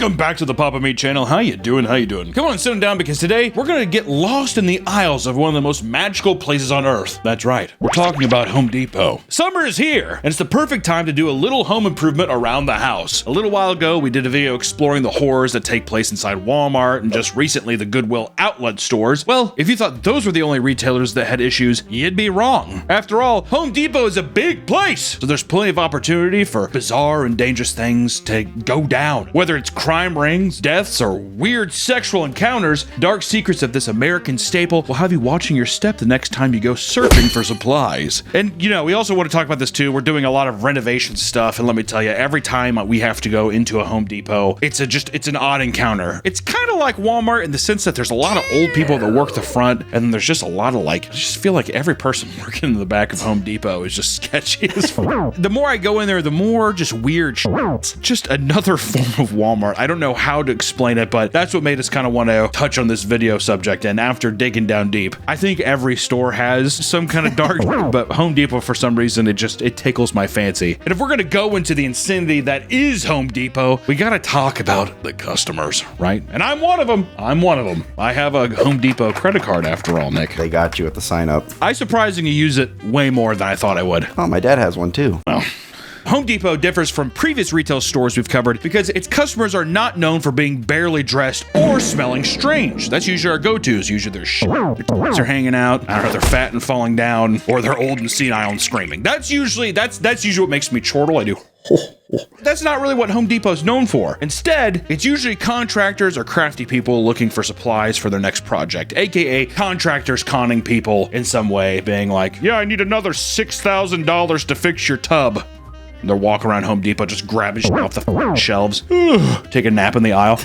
Welcome back to the Papa Meat channel. How you doing? Come on, sit down, because today we're gonna get lost in the aisles of one of the most magical places on earth. That's right, we're talking about Home Depot. Summer is here, and it's the perfect time to do a little home improvement around the house. A little while ago, we did a video exploring the horrors that take place inside Walmart, and just recently the Goodwill outlet stores. Well, if you thought those were the only retailers that had issues, you'd be wrong. After all, Home Depot is a big place, so there's plenty of opportunity for bizarre and dangerous things to go down. Whether it's crime rings, deaths, or weird sexual encounters, dark secrets of this American staple will have you watching your step the next time you go searching for supplies. And you know, we also want to talk about this too. We're doing a lot of renovation stuff, and let me tell you, every time we have to go into a Home Depot, it's an odd encounter. It's kind of like Walmart in the sense that there's a lot of old people that work the front, and there's just a lot of I just feel like every person working in the back of Home Depot is just sketchy as fuck. The more I go in there, the more just weird shit. It's just another form of Walmart. I don't know how to explain it, but that's what made us kind of want to touch on this video subject. And after digging down deep, I think every store has some kind of dark, but Home Depot, for some reason, it tickles my fancy. And if we're gonna go into the insanity that is Home Depot, we gotta talk about the customers, right? And I'm one of them. I have a Home Depot credit card after all, Nick. They got you at the sign up. I surprisingly use it way more than I thought I would. Oh, my dad has one too. Well, Home Depot differs from previous retail stores we've covered because its customers are not known for being barely dressed or smelling strange. That's usually our go-tos. Usually their tits are hanging out, I don't know, they're fat and falling down, or they're old and senile and screaming. That's usually what makes me chortle. I do. That's not really what Home Depot's known for. Instead, it's usually contractors or crafty people looking for supplies for their next project, aka contractors conning people in some way, being like, yeah, I need another $6,000 to fix your tub. And they're walking around Home Depot just grabbing shit off the shelves, take a nap in the aisle.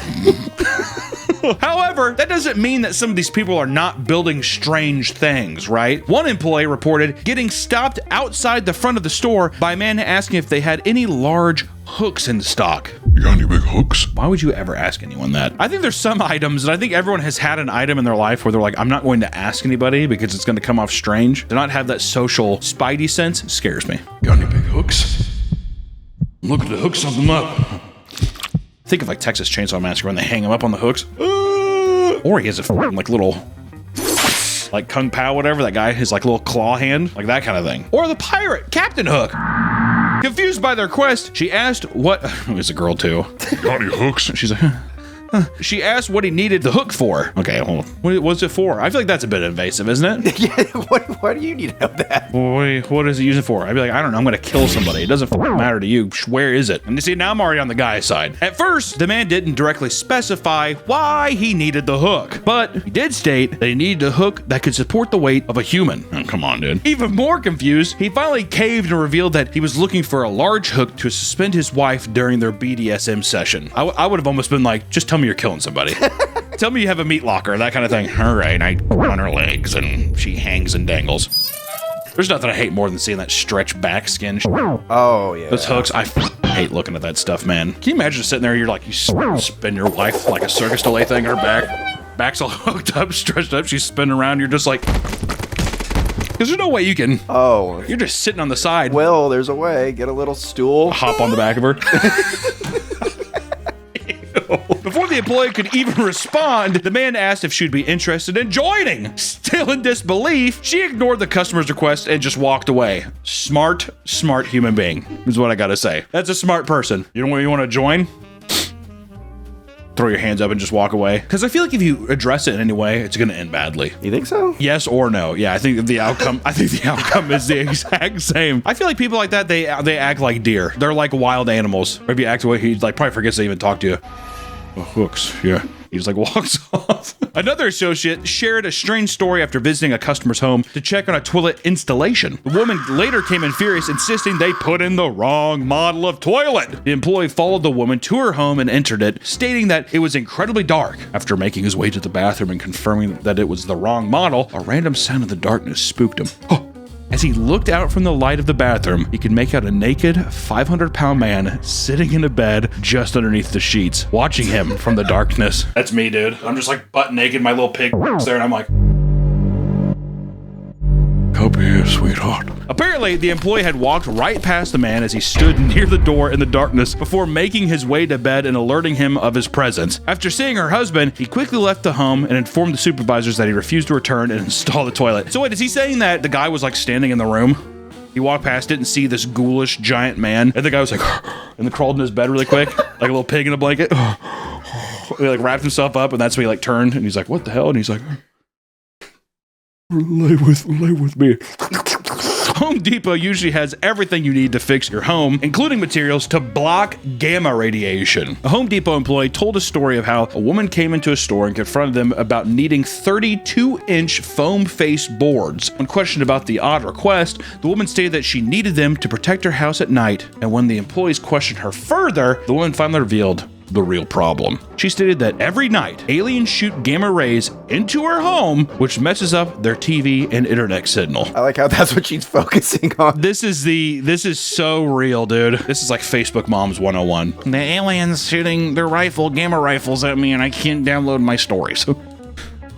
However, that doesn't mean that some of these people are not building strange things, right? One employee reported getting stopped outside the front of the store by a man asking if they had any large hooks in stock. You got any big hooks? Why would you ever ask anyone that? I think there's some items, and I think everyone has had an item in their life where they're like, I'm not going to ask anybody because it's going to come off strange. To not have that social spidey sense scares me. Got any big hooks? Look at the hooks on them up. Think of like Texas Chainsaw Massacre when they hang him up on the hooks. Or he has a little like Kung Pao, whatever, that guy, his like little claw hand, like that kind of thing. Or the pirate, Captain Hook. Confused by their quest, she asked what, it's a girl too. Got any hooks? She's like, she asked what he needed the hook for. Okay, hold on. What's it for? I feel like that's a bit invasive, isn't it? Yeah, why do you need to know that? Boy, what is it used for? I'd be like, I don't know, I'm gonna kill somebody. It doesn't matter to you. Where is it? And you see, now I'm already on the guy's side. At first, the man didn't directly specify why he needed the hook, but he did state that he needed a hook that could support the weight of a human. Oh, come on, dude. Even more confused, he finally caved and revealed that he was looking for a large hook to suspend his wife during their BDSM session. I would have almost been like, just tell me you're killing somebody. Tell me you have a meat locker, that kind of thing. All right, I on her legs and she hangs and dangles. There's nothing I hate more than seeing that stretch back skin. Oh, yeah. Those hooks, I hate looking at that stuff, man. Can you imagine sitting there, you're like, you spin your wife like a circus delay thing in her back. Back's all hooked up, stretched up, she's spinning around, you're just like... Because there's no way you can... Oh. You're just sitting on the side. Well, there's a way. Get a little stool. Hop on the back of her. Before the employee could even respond, the man asked if she'd be interested in joining. Still in disbelief, she ignored the customer's request and just walked away. Smart human being is what I gotta say. That's a smart person. You want to join? Throw your hands up and just walk away. Because I feel like if you address it in any way, it's going to end badly. You think so? Yes or no. Yeah, I think the outcome is the exact same. I feel like people like that, they act like deer. They're like wild animals. Or if you act away, he like probably forgets to even talk to you. Oh, hooks, yeah. He just like walks off. Another associate shared a strange story after visiting a customer's home to check on a toilet installation. The woman later came in furious, insisting they put in the wrong model of toilet. The employee followed the woman to her home and entered it, stating that it was incredibly dark. After making his way to the bathroom and confirming that it was the wrong model, a random sound in the darkness spooked him. Oh. As he looked out from the light of the bathroom, he could make out a naked, 500-pound man sitting in a bed just underneath the sheets, watching him from the darkness. That's me, dude. I'm just like butt naked, my little pig there, and I'm like... Hope be, sweetheart. Apparently, the employee had walked right past the man as he stood near the door in the darkness before making his way to bed and alerting him of his presence. After seeing her husband, he quickly left the home and informed the supervisors that he refused to return and install the toilet. So wait, is he saying that the guy was like standing in the room? He walked past it and see this ghoulish giant man, and the guy was like, and then crawled in his bed really quick, like a little pig in a blanket. He like wrapped himself up, and that's when he like turned, and he's like, what the hell? And he's like, lay with me. Home Depot usually has everything you need to fix your home, including materials to block gamma radiation. A Home Depot employee told a story of how a woman came into a store and confronted them about needing 32-inch foam-faced boards. When questioned about the odd request, the woman stated that she needed them to protect her house at night, and when the employees questioned her further, the woman finally revealed the real problem. She stated that every night, aliens shoot gamma rays into her home, which messes up their TV and internet signal. I like how that's what she's focusing on. This is so real, dude. This is like Facebook Moms 101. The aliens shooting their gamma rifles at me and I can't download my stories.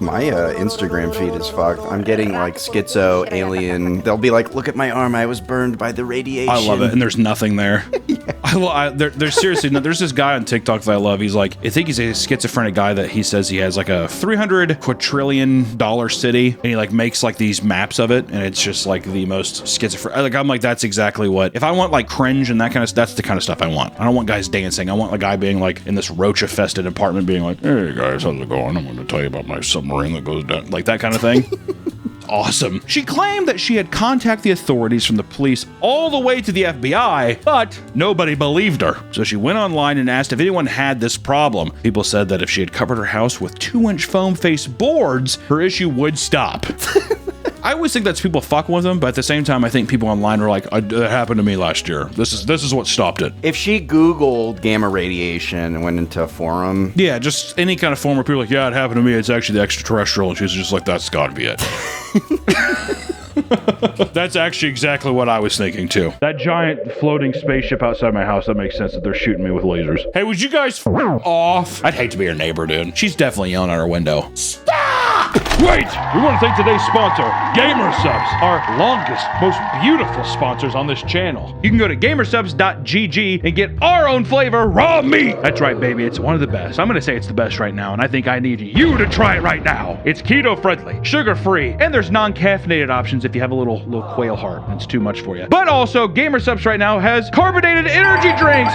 My Instagram feed is fucked. I'm getting like schizo, alien. They'll be like, look at my arm. I was burned by the radiation. I love it. And there's nothing there. There's seriously, there's this guy on TikTok that I love. He's like, I think he's a schizophrenic guy that he says he has like a $300 quadrillion city. And he like makes like these maps of it. And it's just like the most schizophrenic. Like, I'm like, that's exactly what, if I want like cringe and that kind of, that's the kind of stuff I want. I don't want guys dancing. I want a guy being like in this roach infested apartment being like, hey guys, how's it going? I'm going to tell you about my submarine that goes down, like that kind of thing. Awesome. She claimed that she had contacted the authorities from the police all the way to the FBI, but nobody believed her. So she went online and asked if anyone had this problem. People said that if she had covered her house with 2-inch foam-faced boards, her issue would stop. I always think that's people fucking with them, but at the same time, I think people online were like, that happened to me last year. This is what stopped it. If she Googled gamma radiation and went into a forum. Yeah, just any kind of forum where people are like, yeah, it happened to me. It's actually the extraterrestrial. And she's just like, that's gotta be it. That's actually exactly what I was thinking too. That giant floating spaceship outside my house, that makes sense that they're shooting me with lasers. Hey, would you guys off? I'd hate to be your neighbor, dude. She's definitely yelling out her window. Stop! Wait! We want to thank today's sponsor, Gamer Subs, our longest, most beautiful sponsors on this channel. You can go to gamersubs.gg and get our own flavor, raw meat. That's right, baby. It's one of the best. I'm going to say it's the best right now, and I think I need you to try it right now. It's keto-friendly, sugar-free, and there's non-caffeinated options if you have a little quail heart and it's too much for you. But also, Gamer Subs right now has carbonated energy drinks.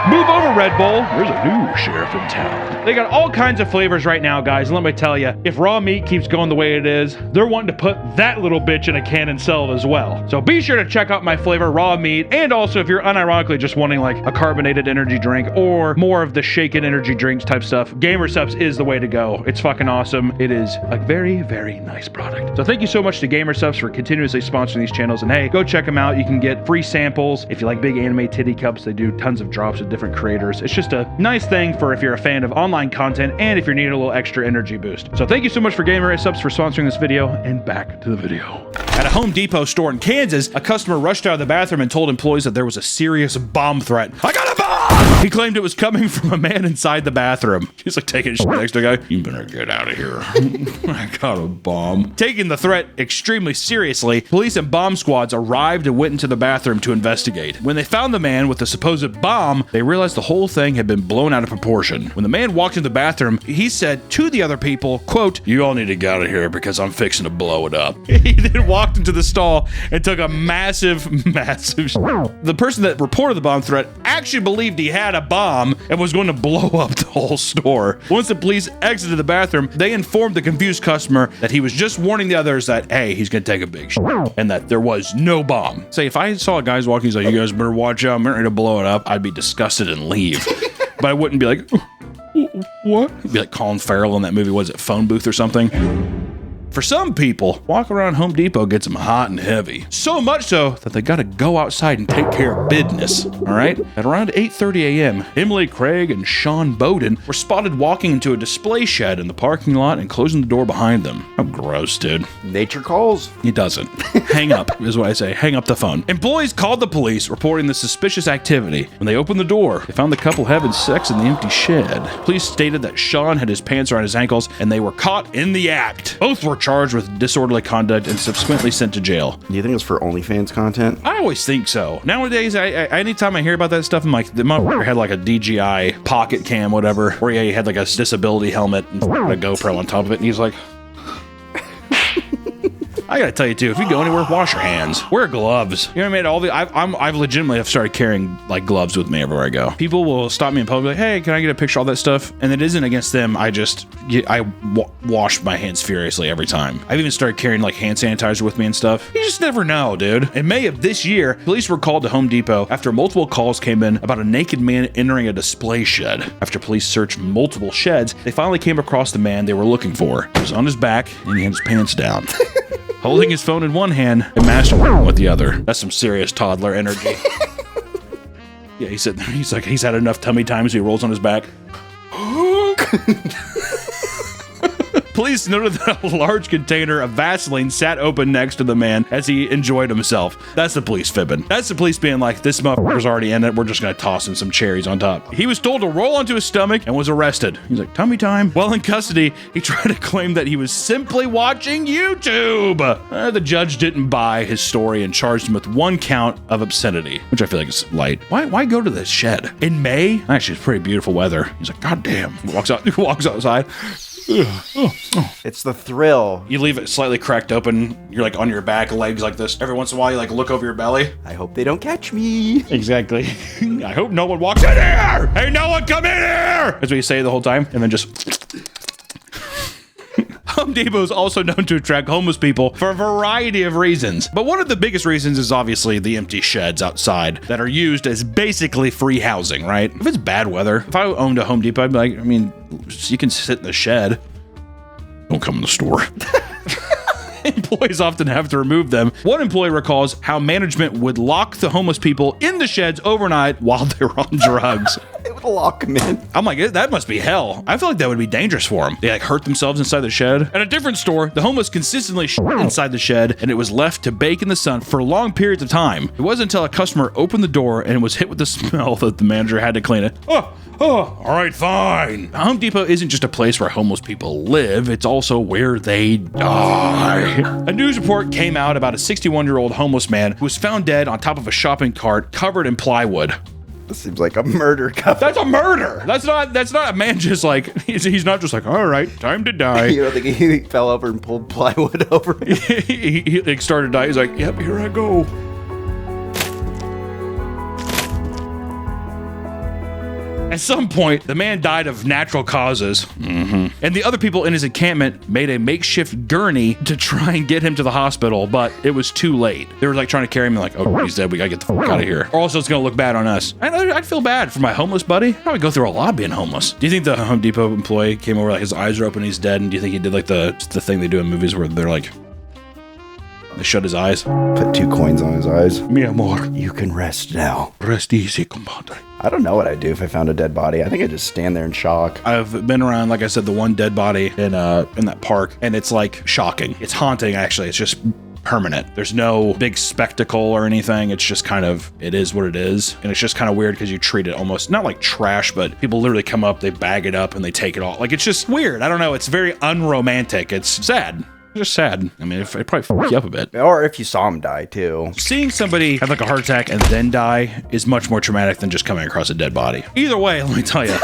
Move over, Red Bull. There's a new sheriff in town. They got all kinds of flavors right now, guys. And let me tell you, if raw meat keeps going the way it is, they're wanting to put that little bitch in a can and sell it as well. So be sure to check out my flavor, raw meat. And also, if you're unironically just wanting like a carbonated energy drink or more of the shaken energy drinks type stuff, Gamer Subs is the way to go. It's fucking awesome. It is a very, very nice product. So thank you so much to Gamer Subs for continuously sponsoring these channels. And hey, go check them out. You can get free samples. If you like big anime titty cups, they do tons of drops with different creators. It's just a nice thing for if you're a fan of online content and if you're needing a little extra energy boost. So thank you so much for Gamer Subs for sponsoring this video, and back to the video. At a Home Depot store in Kansas, a customer rushed out of the bathroom and told employees that there was a serious bomb threat. I got a bomb! He claimed it was coming from a man inside the bathroom. He's like taking shit next to a guy. You better get out of here. I got a bomb. Taking the threat extremely seriously, police and bomb squads arrived and went into the bathroom to investigate. When they found the man with the supposed bomb, they realized the whole thing had been blown out of proportion. When the man walked into the bathroom, he said to the other people, quote, "You all need to get out of here because I'm fixing to blow it up." He then walked into the stall and took a massive The person that reported the bomb threat actually believed he had a bomb and was going to blow up the whole store. Once the police exited the bathroom, they informed the confused customer that he was just warning the others that, hey, he's gonna take a big shit, and that there was no bomb. Say, if I saw guys walking, he's like, you guys better watch out, I'm ready to blow it up, I'd be disgusted and leave. But I wouldn't be like, what? It'd be like Colin Farrell in that movie, was it Phone Booth or something? For some people, walking around Home Depot gets them hot and heavy. So much so that they gotta go outside and take care of business, all right? At around 8:30 a.m., Emily Craig and Sean Bowden were spotted walking into a display shed in the parking lot and closing the door behind them. How gross, dude. Nature calls. He doesn't. Hang up is what I say. Hang up the phone. Employees called the police, reporting the suspicious activity. When they opened the door, they found the couple having sex in the empty shed. Police stated that Sean had his pants around his ankles and they were caught in the act. Both were charged with disorderly conduct and subsequently sent to jail. Do you think it's for OnlyFans content? I always think so. Nowadays, I anytime I hear about that stuff, I'm like, the motherfucker had like a DJI pocket cam, whatever, where he had like a disability helmet and a GoPro on top of it, and he's like, I gotta tell you too, if you go anywhere, wash your hands. Wear gloves. You know what I mean? I've legitimately have started carrying like gloves with me everywhere I go. People will stop me in public, like, hey, can I get a picture of all that stuff? And it isn't against them. I wash my hands furiously every time. I've even started carrying like hand sanitizer with me and stuff. You just never know, dude. In May of this year, police were called to Home Depot after multiple calls came in about a naked man entering a display shed. After police searched multiple sheds, they finally came across the man they were looking for. He was on his back and he had his pants down. Holding his phone in one hand and masturbating with the other. That's some serious toddler energy. Yeah, he's had enough tummy time, so he rolls on his back. Police noted that a large container of Vaseline sat open next to the man as he enjoyed himself. That's the police fibbing. That's the police being like, this motherfucker's already in it. We're just gonna toss in some cherries on top. He was told to roll onto his stomach and was arrested. He's like, tummy time. While in custody, he tried to claim that he was simply watching YouTube. The judge didn't buy his story and charged him with 1 count of obscenity, which I feel like is light. Why go to the shed? In May? Actually, it's pretty beautiful weather. He's like, God damn. He walks outside. It's the thrill. You leave it slightly cracked open. You're like on your back, legs like this. Every once in a while, you like look over your belly. I hope they don't catch me. Exactly. I hope no one walks in here. Hey, no one come in here. That's what you say the whole time. And then just... Home Depot is also known to attract homeless people for a variety of reasons. But one of the biggest reasons is obviously the empty sheds outside that are used as basically free housing, right? If it's bad weather, if I owned a Home Depot, I'd be like, I mean, you can sit in the shed. Don't come in the store. Employees often have to remove them. One employee recalls how management would lock the homeless people in the sheds overnight while they were on drugs. They would lock them in. I'm like, that must be hell. I feel like that would be dangerous for them. They like hurt themselves inside the shed. At a different store, the homeless consistently shit inside the shed and it was left to bake in the sun for long periods of time. It wasn't until a customer opened the door and was hit with the smell that the manager had to clean it. All right, fine. Home Depot isn't just a place where homeless people live, it's also where they die. A news report came out about a 61-year-old homeless man who was found dead on top of a shopping cart covered in plywood. This seems like a murder cover. That's a murder. That's not a man just like, he's not just like, all right, time to die. You don't think he fell over and pulled plywood over him? he like started to die. He's like, yep, here I go. At some point, the man died of natural causes. And the other people in his encampment made a makeshift gurney to try and get him to the hospital, but it was too late. They were like trying to carry him like, oh, he's dead. We gotta get the fuck out of here. Or also it's gonna look bad on us. I'd feel bad for my homeless buddy. I would go through a lot being homeless. Do you think the Home Depot employee came over like his eyes are open, he's dead, and do you think he did like the thing they do in movies where they're like, they shut his eyes? Put 2 coins on his eyes. Mi amor. You can rest now. Rest easy, compadre. I don't know what I'd do if I found a dead body. I think I'd just stand there in shock. I've been around, like I said, the one dead body in that park, and it's like shocking. It's haunting, actually. It's just permanent. There's no big spectacle or anything. It's just kind of, it is what it is. And it's just kind of weird because you treat it almost, not like trash, but people literally come up, they bag it up, and they take it all. Like, it's just weird. I don't know. It's very unromantic. It's sad. Just sad. I mean, it probably fuck you up a bit. Or if you saw him die, too. Seeing somebody have like a heart attack and then die is much more traumatic than just coming across a dead body. Either way, let me tell you,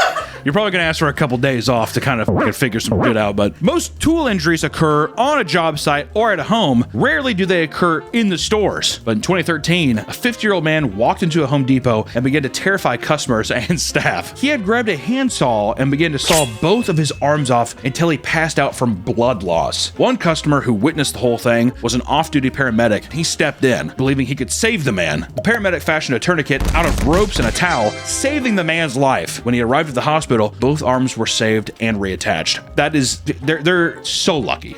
you're probably going to ask for a couple days off to kind of figure some shit out, but most tool injuries occur on a job site or at a home. Rarely do they occur in the stores. But in 2013, a 50-year-old man walked into a Home Depot and began to terrify customers and staff. He had grabbed a handsaw and began to saw both of his arms off until he passed out from blood loss. One customer who witnessed the whole thing was an off-duty paramedic. He stepped in, believing he could save the man. The paramedic fashioned a tourniquet out of ropes and a towel, saving the man's life. When he arrived at the hospital, both arms were saved and reattached. That is, they're so lucky.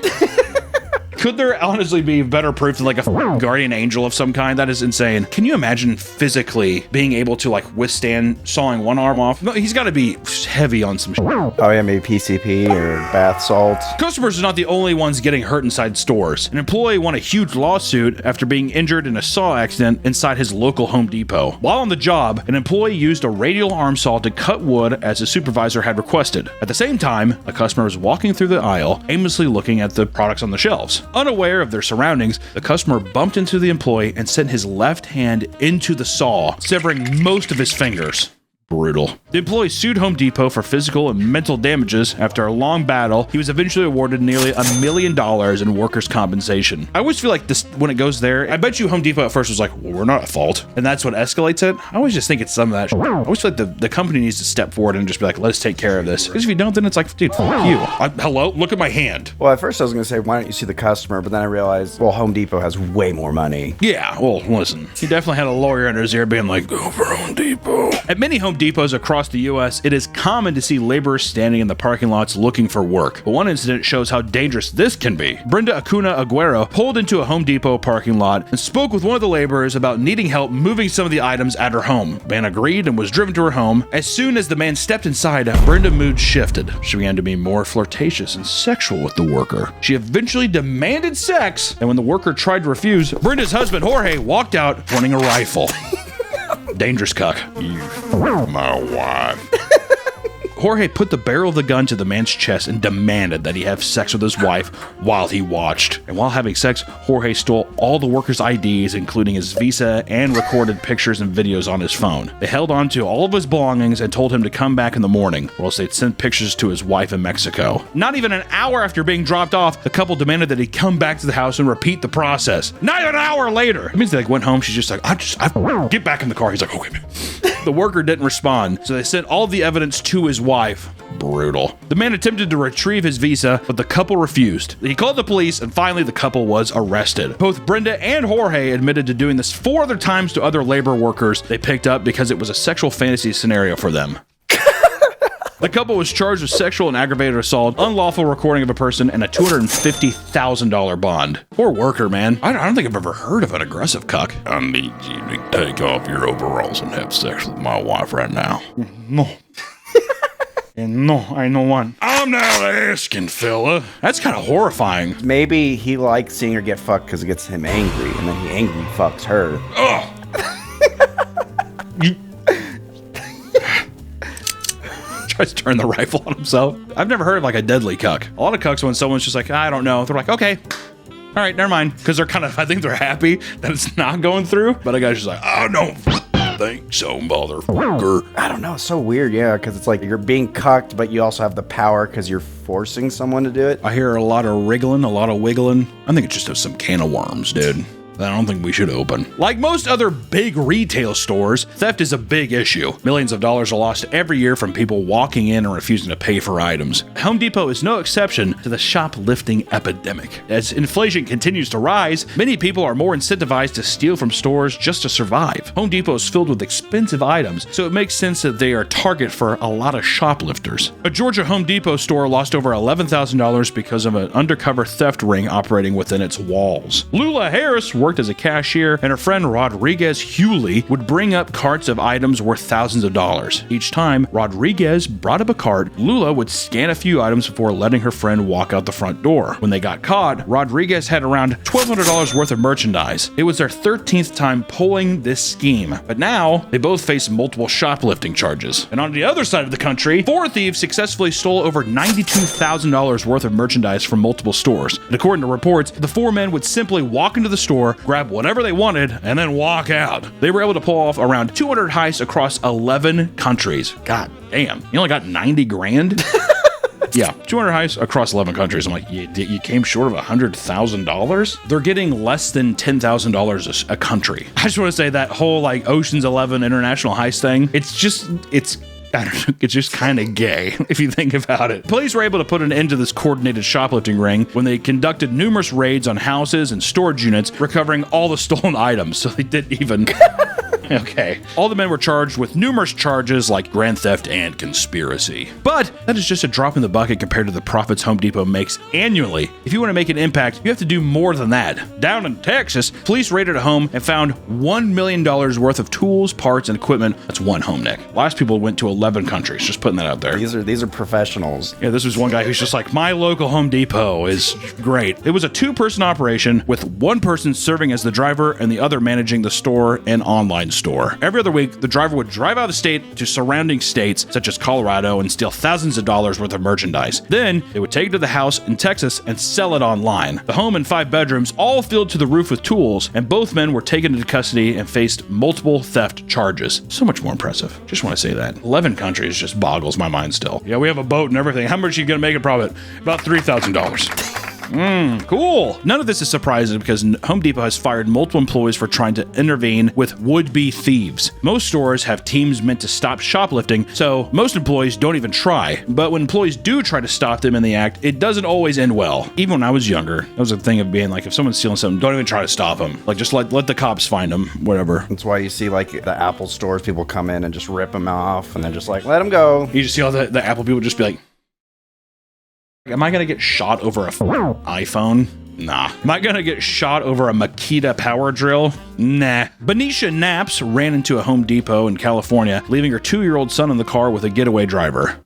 Could there honestly be better proof than like a guardian angel of some kind? That is insane. Can you imagine physically being able to like withstand sawing one arm off? No, he's got to be heavy on some shit. Oh yeah, maybe PCP or bath salts. Customers are not the only ones getting hurt inside stores. An employee won a huge lawsuit after being injured in a saw accident inside his local Home Depot. While on the job, an employee used a radial arm saw to cut wood as his supervisor had requested. At the same time, a customer was walking through the aisle, aimlessly looking at the products on the shelves. Unaware of their surroundings, the customer bumped into the employee and sent his left hand into the saw, severing most of his fingers. Brutal. The employee sued Home Depot for physical and mental damages. After a long battle, he was eventually awarded nearly $1 million in workers' compensation. I always feel like this, when it goes there, I bet you Home Depot at first was like, well, we're not at fault. And that's what escalates it. I always just think it's some of that shit. I always feel like the company needs to step forward and just be like, let's take care of this. Because if you don't, then it's like, dude, fuck you. Hello? Look at my hand. Well, at first I was going to say, why don't you see the customer? But then I realized, well, Home Depot has way more money. Yeah, well, listen. He definitely had a lawyer under his ear being like, go for Home Depot. At many Home Depots across the U.S., it is common to see laborers standing in the parking lots looking for work. But one incident shows how dangerous this can be. Brenda Acuna Aguero pulled into a Home Depot parking lot and spoke with one of the laborers about needing help moving some of the items at her home. The man agreed and was driven to her home. As soon as the man stepped inside, Brenda's mood shifted. She began to be more flirtatious and sexual with the worker. She eventually demanded sex, and when the worker tried to refuse, Brenda's husband Jorge walked out pointing a rifle. Dangerous cuck. You f*** my wife. Jorge put the barrel of the gun to the man's chest and demanded that he have sex with his wife while he watched. And while having sex, Jorge stole all the workers' IDs, including his visa, and recorded pictures and videos on his phone. They held on to all of his belongings and told him to come back in the morning, or else they'd send pictures to his wife in Mexico. Not even an hour after being dropped off, the couple demanded that he come back to the house and repeat the process. Not an hour later! It means they went home, she's just like, I get back in the car. He's like, okay, man. The worker didn't respond, so they sent all the evidence to his wife. Brutal. The man attempted to retrieve his visa, but the couple refused. He called the police, and finally the couple was arrested. Both Brenda and Jorge admitted to doing this 4 other times to other labor workers they picked up because it was a sexual fantasy scenario for them. The couple was charged with sexual and aggravated assault, unlawful recording of a person, and a $250,000 bond. Poor worker, man. I don't think I've ever heard of an aggressive cuck. I need you to take off your overalls and have sex with my wife right now. No. No, I don't want. I'm not asking, fella. That's kind of horrifying. Maybe he likes seeing her get fucked because it gets him angry, and then he angry fucks her. Ugh. You tries to turn the rifle on himself. I've never heard of like a deadly cuck. A lot of cucks, when someone's just like, I don't know, they're like, okay, all right, never mind. Because they're kind of, I think they're happy that it's not going through. But a guy's just like, I don't think so, motherfucker. I don't know, it's so weird, yeah, because it's like you're being cucked, but you also have the power because you're forcing someone to do it. I hear a lot of wriggling, a lot of wiggling. I think it's just some can of worms, dude. I don't think we should open. Like most other big retail stores, theft is a big issue. Millions of dollars are lost every year from people walking in and refusing to pay for items. Home Depot is no exception to the shoplifting epidemic. As inflation continues to rise, many people are more incentivized to steal from stores just to survive. Home Depot is filled with expensive items, so it makes sense that they are a target for a lot of shoplifters. A Georgia Home Depot store lost over $11,000 because of an undercover theft ring operating within its walls. Lula Harris worked as a cashier, and her friend Rodriguez Hewley would bring up carts of items worth thousands of dollars. Each time Rodriguez brought up a cart, Lula would scan a few items before letting her friend walk out the front door. When they got caught, Rodriguez had around $1,200 worth of merchandise. It was their 13th time pulling this scheme, but now they both face multiple shoplifting charges. And on the other side of the country, 4 thieves successfully stole over $92,000 worth of merchandise from multiple stores. And according to reports, the 4 men would simply walk into the store, grab whatever they wanted, and then walk out. They were able to pull off around 200 heists across 11 countries. God damn. You only got 90 grand? Yeah, 200 heists across 11 countries. I'm like, you came short of $100,000? They're getting less than $10,000 a country. I just want to say that whole like Ocean's 11 international heist thing, I don't know, it's just kind of gay if you think about it. Police were able to put an end to this coordinated shoplifting ring when they conducted numerous raids on houses and storage units, recovering all the stolen items. So they didn't even Okay. All the men were charged with numerous charges like grand theft and conspiracy. But that is just a drop in the bucket compared to the profits Home Depot makes annually. If you want to make an impact, you have to do more than that. Down in Texas, police raided a home and found $1 million worth of tools, parts, and equipment. That's one home, Nick. Last people went to 11 countries. Just putting that out there. These are professionals. Yeah, this was one guy who's just like, my local Home Depot is great. It was a 2-person operation with one person serving as the driver and the other managing the store and online store. Every other week, the driver would drive out of the state to surrounding states such as Colorado and steal thousands of dollars worth of merchandise. Then they would take it to the house in Texas and sell it online. The home and 5 bedrooms all filled to the roof with tools, and both men were taken into custody and faced multiple theft charges. So much more impressive. Just want to say that. 11 countries just boggles my mind still. Yeah, we have a boat and everything. How much are you going to make a profit? About $3,000. Cool. None of this is surprising because Home Depot has fired multiple employees for trying to intervene with would-be thieves. Most stores have teams meant to stop shoplifting, so most employees don't even try. But when employees do try to stop them in the act, it doesn't always end well. Even when I was younger, that was a thing of being like, if someone's stealing something, don't even try to stop them. Like, just let the cops find them, whatever. That's why you see, like, the Apple stores, people come in and just rip them off, and they're just like, let them go. You just see all the Apple people just be like, am I going to get shot over a iPhone? Nah. Am I going to get shot over a Makita power drill? Nah. Benicia Knaps ran into a Home Depot in California, leaving her 2-year-old son in the car with a getaway driver.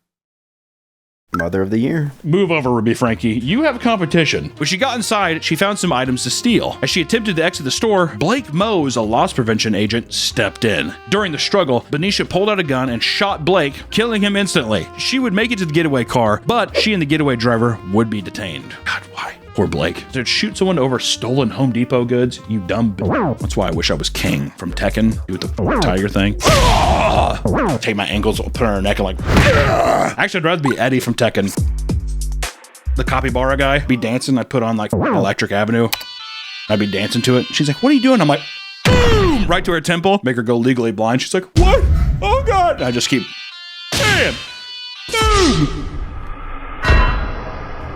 Mother of the year. Move over, Ruby Frankie. You have competition. When she got inside, she found some items to steal. As she attempted to exit the store, Blake Mose, a loss prevention agent, stepped in. During the struggle, Benicia pulled out a gun and shot Blake, killing him instantly. She would make it to the getaway car, but she and the getaway driver would be detained. God, why? Poor Blake. To shoot someone over stolen Home Depot goods, you dumb bitch. That's why I wish I was King from Tekken. Do the tiger thing. Take my ankles, put it on her neck and like... Actually, I'd rather be Eddie from Tekken. The capybara guy. Be dancing. I'd put on like Electric Avenue. I'd be dancing to it. She's like, what are you doing? I'm like, boom! Right to her temple. Make her go legally blind. She's like, what? Oh God. And I just keep, bam! Boom!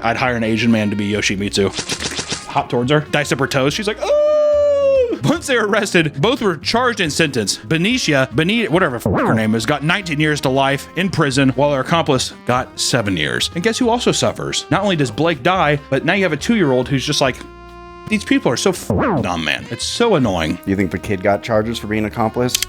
I'd hire an Asian man to be Yoshimitsu. Hop towards her, dice up her toes. She's like, oh! Once they were arrested, both were charged and sentenced. Benicia, whatever her name is, got 19 years to life in prison, while her accomplice got 7 years. And guess who also suffers? Not only does Blake die, but now you have a 2-year-old who's just like, these people are so dumb, man. It's so annoying. You think the kid got charges for being an accomplice?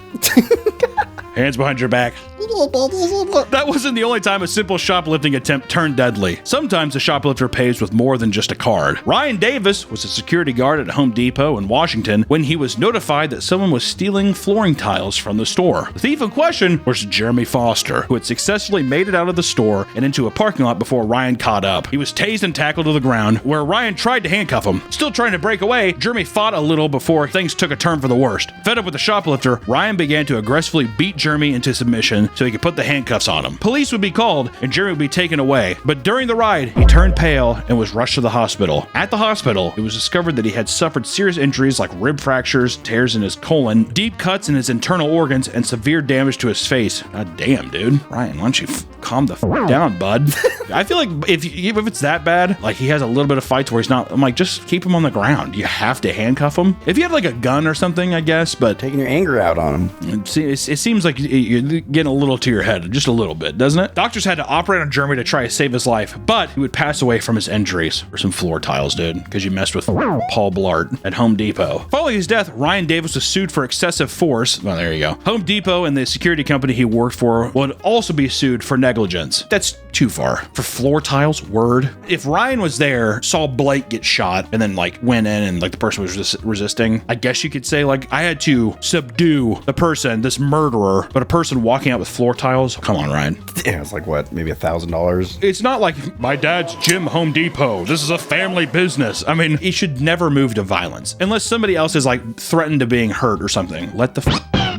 Hands behind your back. That wasn't the only time a simple shoplifting attempt turned deadly. Sometimes a shoplifter pays with more than just a card. Ryan Davis was a security guard at Home Depot in Washington when he was notified that someone was stealing flooring tiles from the store. The thief in question was Jeremy Foster, who had successfully made it out of the store and into a parking lot before Ryan caught up. He was tased and tackled to the ground, where Ryan tried to handcuff him. Still trying to break away, Jeremy fought a little before things took a turn for the worst. Fed up with the shoplifter, Ryan began to aggressively beat Jeremy into submission so he could put the handcuffs on him. Police would be called and Jeremy would be taken away, but during the ride, he turned pale and was rushed to the hospital. At the hospital, it was discovered that he had suffered serious injuries like rib fractures, tears in his colon, deep cuts in his internal organs, and severe damage to his face. God damn, dude. Ryan, why don't you calm the down, bud? I feel like if it's that bad, like he has a little bit of fights where he's not, I'm like, just keep him on the ground. You have to handcuff him. If you have like a gun or something, I guess, but taking your anger out on him. It seems like you're getting a little to your head, just a little bit, doesn't it? Doctors had to operate on Jeremy to try to save his life, but he would pass away from his injuries. Or some floor tiles, dude, because you messed with Paul Blart at Home Depot. Following his death, Ryan Davis was sued for excessive force. Well, there you go. Home Depot and the security company he worked for would also be sued for negligence. That's too far. For floor tiles, word. If Ryan was there, saw Blake get shot, and then like went in and like the person was resisting, I guess you could say like I had to subdue the person, this murderer, but a person walking out with floor tiles, come on, Ryan. Yeah, it's like what, maybe $1,000? It's not like my dad's gym Home Depot. This is a family business. I mean, he should never move to violence unless somebody else is like threatened to being hurt or something. Let the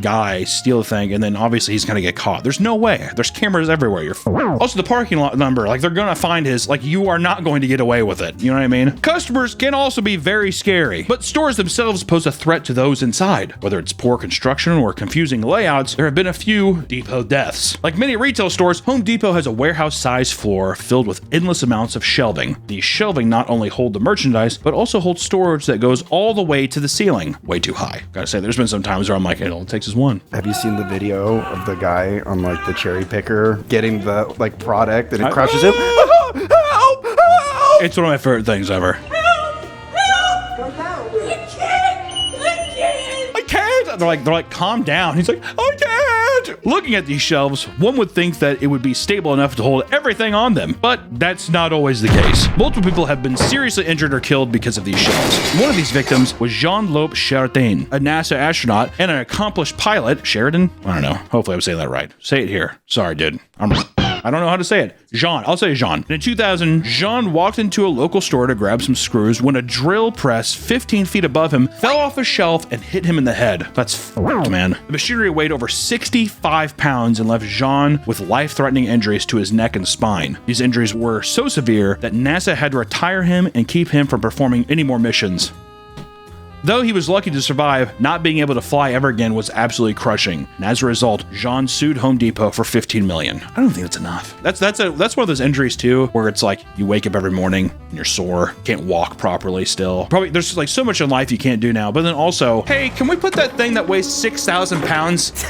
guy steal the thing, and then obviously he's gonna get caught. There's no way. There's cameras everywhere. Also, the parking lot number, like they're gonna find his, like you are not going to get away with it. You know what I mean? Customers can also be very scary, but stores themselves pose a threat to those inside. Whether it's poor construction or confusing layouts, there have been a few depot deaths. Like many retail stores, Home Depot has a warehouse-sized floor filled with endless amounts of shelving. These shelving not only hold the merchandise, but also hold storage that goes all the way to the ceiling. Way too high. Gotta say, there's been some times where I'm like, it only takes is one. Have you seen the video of the guy on like the cherry picker getting the like product and it crushes him? Help! Help! It's one of my favorite things ever. They're like, calm down. He's like, I can't. Looking at these shelves, one would think that it would be stable enough to hold everything on them, but that's not always the case. Multiple people have been seriously injured or killed because of these shelves. One of these victims was Jean-Lope Charitain, a NASA astronaut and an accomplished pilot. Sheridan? I don't know. Hopefully I'm saying that right. Say it here. Sorry, dude. I don't know how to say it. Jean. I'll say Jean. In 2000, Jean walked into a local store to grab some screws when a drill press 15 feet above him fell off a shelf and hit him in the head. That's f***ed, man. The machinery weighed over 65 pounds and left Jean with life-threatening injuries to his neck and spine. These injuries were so severe that NASA had to retire him and keep him from performing any more missions. Though he was lucky to survive, not being able to fly ever again was absolutely crushing. And as a result, Jean sued Home Depot for $15 million. I don't think that's enough. That's one of those injuries too, where it's like you wake up every morning and you're sore, can't walk properly still. Probably there's like so much in life you can't do now. But then also, hey, can we put that thing that weighs 6,000 pounds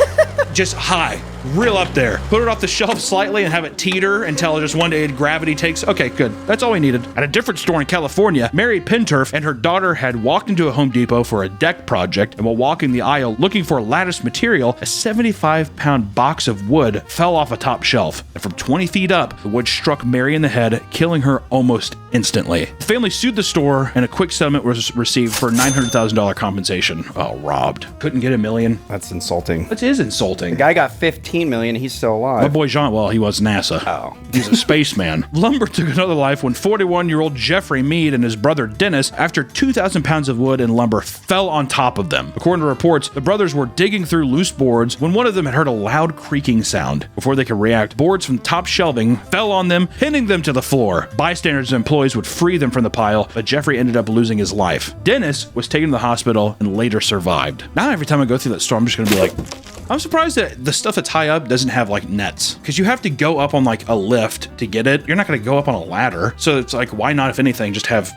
just high, real up there, put it off the shelf slightly and have it teeter until just one day gravity takes. Okay, good. That's all we needed. At a different store in California, Mary Pinturf and her daughter had walked into a Home Depot for a deck project, and while walking the aisle looking for lattice material, a 75-pound box of wood fell off a top shelf, and from 20 feet up, the wood struck Mary in the head, killing her almost instantly. The family sued the store, and a quick settlement was received for $900,000 compensation. Oh, robbed. Couldn't get $1 million. That's insulting. That is insulting. The guy got $15 million. He's still alive. My boy Jean, well, he was NASA. Oh. He's a spaceman. Lumber took another life when 41-year-old Jeffrey Mead and his brother Dennis, after 2,000 pounds of wood and lumber fell on top of them. According to reports, the brothers were digging through loose boards when one of them had heard a loud creaking sound. Before they could react, boards from the top shelving fell on them, pinning them to the floor. Bystanders and employees would free them from the pile, but Jeffrey ended up losing his life. Dennis was taken to the hospital and later survived. Now every time I go through that store, I'm just gonna be like, I'm surprised that the stuff that's high up doesn't have like nets, because you have to go up on like a lift to get it. You're not going to go up on a ladder. So it's like, why not, if anything, just have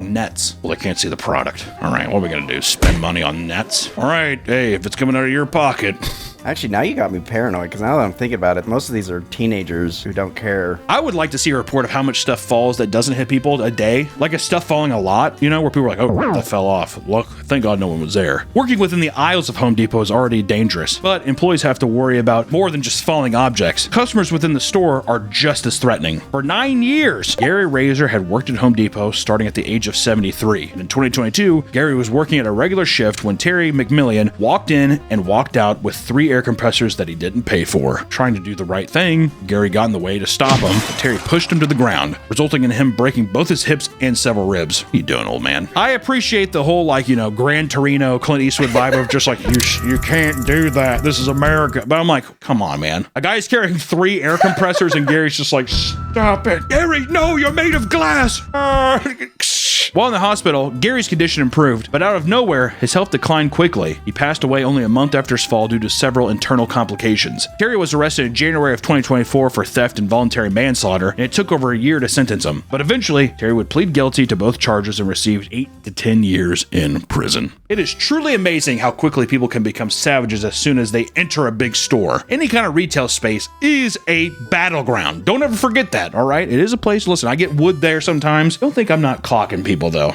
nets? Well, I can't see the product. All right, what are we going to do? Spend money on nets? All right, hey, if it's coming out of your pocket. Actually, now you got me paranoid, because now that I'm thinking about it, most of these are teenagers who don't care. I would like to see a report of how much stuff falls that doesn't hit people a day. Like a stuff falling a lot, you know, where people are like, oh, that fell off. Look, thank God no one was there. Working within the aisles of Home Depot is already dangerous, but employees have to worry about more than just falling objects. Customers within the store are just as threatening. For 9 years, Gary Razor had worked at Home Depot starting at the age of 73. And in 2022, Gary was working at a regular shift when Terry McMillian walked in and walked out with 3 air compressors that he didn't pay for. Trying to do the right thing, Gary got in the way to stop him, but Terry pushed him to the ground, resulting in him breaking both his hips and several ribs. What you doing, old man? I appreciate the whole, like, you know, Gran Torino, Clint Eastwood vibe of just like, you can't do that. This is America. But I'm like, come on, man. A guy's carrying 3 air compressors and Gary's just like, stop it. Gary, no, you're made of glass. While in the hospital, Gary's condition improved, but out of nowhere, his health declined quickly. He passed away only a month after his fall due to several internal complications. Gary was arrested in January of 2024 for theft and voluntary manslaughter, and it took over a year to sentence him. But eventually, Terry would plead guilty to both charges and received 8 to 10 years in prison. It is truly amazing how quickly people can become savages as soon as they enter a big store. Any kind of retail space is a battleground. Don't ever forget that, all right? It is a place. Listen, I get wood there sometimes. Don't think I'm not clocking people, though.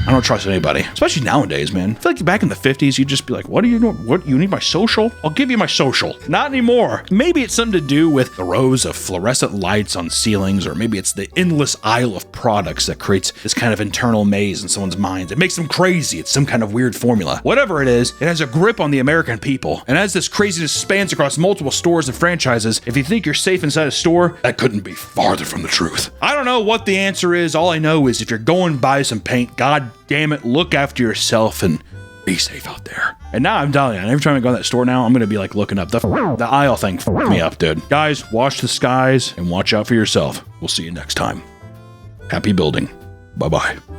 I don't trust anybody, especially nowadays, man. I feel like back in the 50s, you'd just be like, what are you doing? What, you need my social? I'll give you my social. Not anymore. Maybe it's something to do with the rows of fluorescent lights on ceilings, or maybe it's the endless aisle of products that creates this kind of internal maze in someone's mind. It makes them crazy. It's some kind of weird formula. Whatever it is, it has a grip on the American people. And as this craziness spans across multiple stores and franchises, if you think you're safe inside a store, that couldn't be farther from the truth. I don't know what the answer is. All I know is if you're going to buy some paint, God damn it, look after yourself and be safe out there. And now I'm telling you, every time I go to that store now, I'm going to be like looking up. The aisle thing f***ed me up, dude. Guys, watch the skies and watch out for yourself. We'll see you next time. Happy building. Bye-bye.